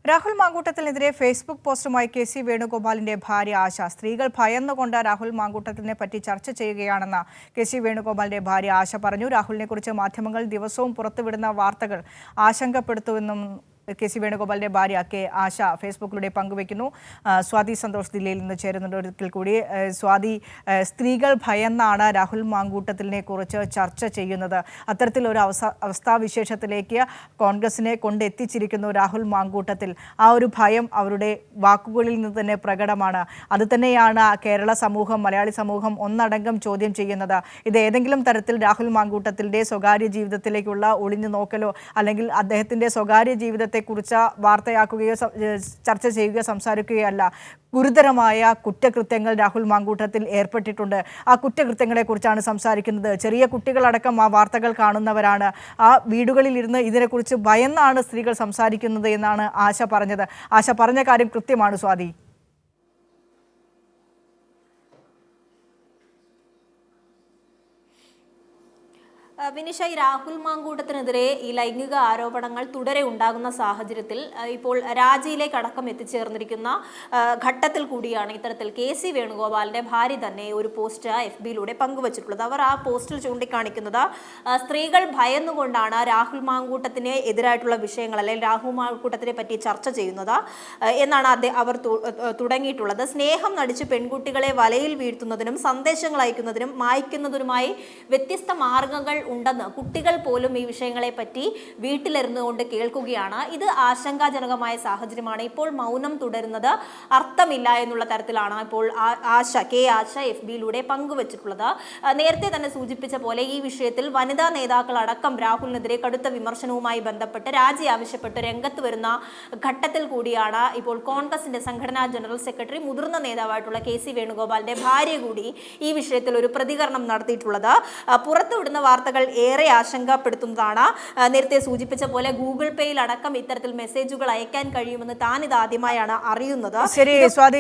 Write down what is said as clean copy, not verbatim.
രാഹുൽ മാങ്കൂട്ടത്തിനെതിരെ ഫേസ്ബുക്ക് പോസ്റ്റുമായി കെ.സി. വേണുഗോപാലിന്റെ ഭാര്യ ആശ. സ്ത്രീകൾ ഭയന്നുകൊണ്ട് രാഹുൽ മാങ്കൂട്ടത്തിനെ പറ്റി ചർച്ച ചെയ്യുകയാണെന്ന് കെ.സി. വേണുഗോപാലിന്റെ ഭാര്യ ആശ പറഞ്ഞു. രാഹുലിനെക്കുറിച്ച് മാധ്യമങ്ങൾ ദിവസവും പുറത്തുവിടുന്ന വാർത്തകൾ ആശങ്കപ്പെടുത്തുമെന്നും കെ.സി. വേണുഗോപാലിന്റെ ഭാര്യ കെ. ആശ ഫേസ്ബുക്കിലൂടെ പങ്കുവയ്ക്കുന്നു. സ്വാതി സന്തോഷ് ദില്ലിയിൽ നിന്ന് ചേരുന്നുണ്ട്. ഒരിക്കൽ കൂടി സ്വാതി, സ്ത്രീകൾ ഭയന്നാണ് രാഹുൽ മാങ്കൂട്ടത്തിനെ കുറിച്ച് ചർച്ച ചെയ്യുന്നത്. അത്തരത്തിലൊരു അവസ്ഥാവിശേഷത്തിലേക്ക് കോൺഗ്രസിനെ കൊണ്ടെത്തിച്ചിരിക്കുന്നു രാഹുൽ മാങ്കൂട്ടത്തിൽ. ആ ഒരു ഭയം അവരുടെ വാക്കുകളിൽ നിന്ന് തന്നെ പ്രകടമാണ്. അത് തന്നെയാണ് കേരള സമൂഹം, മലയാളി സമൂഹം ഒന്നടങ്കം ചോദ്യം ചെയ്യുന്നത്. ഇത് ഏതെങ്കിലും തരത്തിൽ രാഹുൽ മാങ്കൂട്ടത്തിൻ്റെ സ്വകാര്യ ജീവിതത്തിലേക്കുള്ള ഒളിഞ്ഞു നോക്കലോ അല്ലെങ്കിൽ അദ്ദേഹത്തിൻ്റെ സ്വകാര്യ ജീവിതത്തെക്കുറിച്ച് വാർത്തയാക്കുകയോ ചർച്ച ചെയ്യുകയോ സംസാരിക്കുകയോ അല്ല. ഗുരുതരമായ കുറ്റകൃത്യങ്ങൾ രാഹുൽ മാങ്കൂട്ടത്തിൽ ഏർപ്പെട്ടിട്ടുണ്ട്. ആ കുറ്റകൃത്യങ്ങളെക്കുറിച്ചാണ് സംസാരിക്കുന്നത്. ചെറിയ കുട്ടികളടക്കം ആ വാർത്തകൾ കാണുന്നവരാണ്. ആ വീടുകളിൽ ഇരുന്ന് ഇതിനെക്കുറിച്ച് ഭയന്നാണ് സ്ത്രീകൾ സംസാരിക്കുന്നത് എന്നാണ് ആശ പറഞ്ഞത്. ആശ പറഞ്ഞ കാര്യം കൃത്യമാണ് സ്വാതി. വിനിഷ, ഈ രാഹുൽ മാങ്കൂട്ടത്തിനെതിരെ ഈ ലൈംഗിക ആരോപണങ്ങൾ തുടരെ ഉണ്ടാകുന്ന സാഹചര്യത്തിൽ ഇപ്പോൾ രാജിയിലേക്ക് അടക്കം എത്തിച്ചേർന്നിരിക്കുന്ന ഘട്ടത്തിൽ കൂടിയാണ് ഇത്തരത്തിൽ കെ.സി. വേണുഗോപാലിന്റെ ഭാര്യ തന്നെ ഒരു പോസ്റ്റ് FB-യിലൂടെ പങ്കുവച്ചിട്ടുള്ളത്. അവർ ആ പോസ്റ്റിൽ ചൂണ്ടിക്കാണിക്കുന്നത് സ്ത്രീകൾ ഭയന്നുകൊണ്ടാണ് രാഹുൽ മാങ്കൂട്ടത്തിന് എതിരായിട്ടുള്ള വിഷയങ്ങൾ അല്ലെങ്കിൽ രാഹുൽ മാങ്കൂട്ടത്തിനെ പറ്റി ചർച്ച ചെയ്യുന്നത് എന്നാണ് അവർ തുടങ്ങിയിട്ടുള്ളത്. സ്നേഹം നടിച്ച് പെൺകുട്ടികളെ വലയിൽ വീഴ്ത്തുന്നതിനും സന്ദേശങ്ങൾ അയക്കുന്നതിനും മായ്ക്കുന്നതിനുമായി വ്യത്യസ്ത മാർഗങ്ങൾ ഉണ്ടെന്ന് കുട്ടികൾ പോലും ഈ വിഷയങ്ങളെ പറ്റി വീട്ടിലിരുന്നുകൊണ്ട് കേൾക്കുകയാണ്. ഇത് ആശങ്കാജനകമായ സാഹചര്യമാണ്. ഇപ്പോൾ മൗനം തുടരുന്നത് അർത്ഥമില്ല എന്നുള്ള തരത്തിലാണ് ഇപ്പോൾ കെ. ആശ FB-യിലൂടെ പങ്കുവച്ചിട്ടുള്ളത്. നേരത്തെ തന്നെ സൂചിപ്പിച്ച പോലെ ഈ വിഷയത്തിൽ വനിതാ നേതാക്കൾ അടക്കം രാഹുലിനെതിരെ കടുത്ത വിമർശനവുമായി ബന്ധപ്പെട്ട് രാജി ആവശ്യപ്പെട്ട് രംഗത്ത് വരുന്ന ഘട്ടത്തിൽ കൂടിയാണ് ഇപ്പോൾ കോൺഗ്രസിന്റെ സംഘടനാ ജനറൽ സെക്രട്ടറി മുതിർന്ന നേതാവായിട്ടുള്ള കെ.സി. വേണുഗോപാലിന്റെ ഭാര്യ കൂടി ഈ വിഷയത്തിൽ ഒരു പ്രതികരണം നടത്തിയിട്ടുള്ളത്. പുറത്തുവിടുന്ന വാർത്തകൾ ഏറെ ആശങ്കപ്പെടുത്തുന്നതാണ്. നേരത്തെ സൂചിപ്പിച്ച പോലെ ഗൂഗിൾ പേയിൽ അടക്കം ഇത്തരത്തിൽ മെസ്സേജുകൾ അയക്കാൻ കഴിയുമെന്ന് താൻ ഇതാദ്യമായാണ് അറിയുന്നത്. ശരി സ്വാതി.